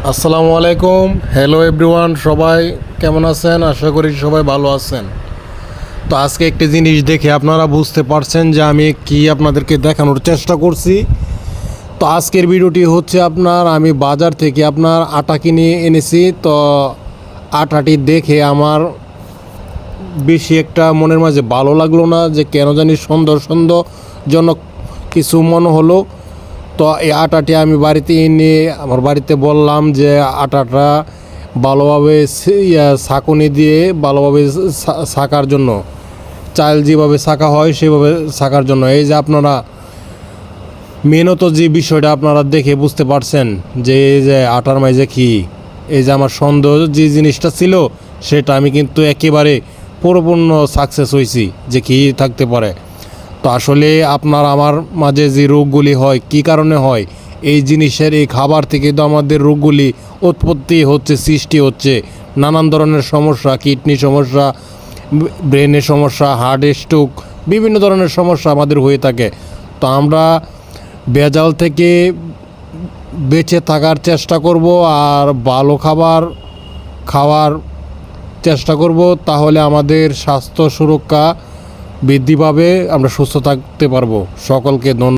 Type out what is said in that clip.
আসসালামু আলাইকুম। Hello everyone, সবাই কেমন আছেন? আশা করি সবাই ভালো আছেন। তো আজকে একটি জিনিস দেখে আপনারা বুঝতে পারছেন যে আমি কি আপনাদেরকে দেখানোর চেষ্টা করছি। তো আজকের ভিডিওটি হচ্ছে আমি বাজার থেকে আটা কিনে এনেছি। তো আটাটি দেখে আমার বেশি একটা মনের মাঝে ভালো লাগলো না, যে কেন জানি সন্দেহজনক কিছু মনে হলো। তো এই আটাটি আমি বাড়িতে এনে আমার বাড়িতে বললাম যে আটাটা ভালোভাবে ছাঁকুনি দিয়ে ভালোভাবে ছাঁকার জন্য, চাল যেভাবে ছাঁকা হয় সেভাবে ছাঁকার জন্য। এই যে আপনারা মেনত যে বিষয়টা আপনারা দেখে বুঝতে পারছেন যে এই যে আটার মাঝে কি, এই যে আমার সন্দেহ যে জিনিসটা ছিল সেটা আমি কিন্তু একেবারে পরিপূর্ণ সাকসেস হয়েছি যে কী থাকতে পারে। তো আসলে আমার মাঝে যে রোগগুলি হয় কী কারণে হয়, এই জিনিসের এই খাবার থেকে তো আমাদের রোগগুলি উৎপত্তি হচ্ছে, সৃষ্টি হচ্ছে। নানান ধরনের সমস্যা, কিডনি সমস্যা, ব্রেনের সমস্যা, হার্ট স্ট্রোক, বিভিন্ন ধরনের সমস্যা আমাদের হয়ে থাকে। তো আমরা ভেজাল থেকে বেঁচে থাকার চেষ্টা করব আর ভালো খাবার খাওয়ার চেষ্টা করব, তাহলে আমাদের স্বাস্থ্য সুরক্ষা বৃদ্ধি পাবে, আমরা সুস্থ থাকতে পারবো। সকলকে ধন্যবাদ।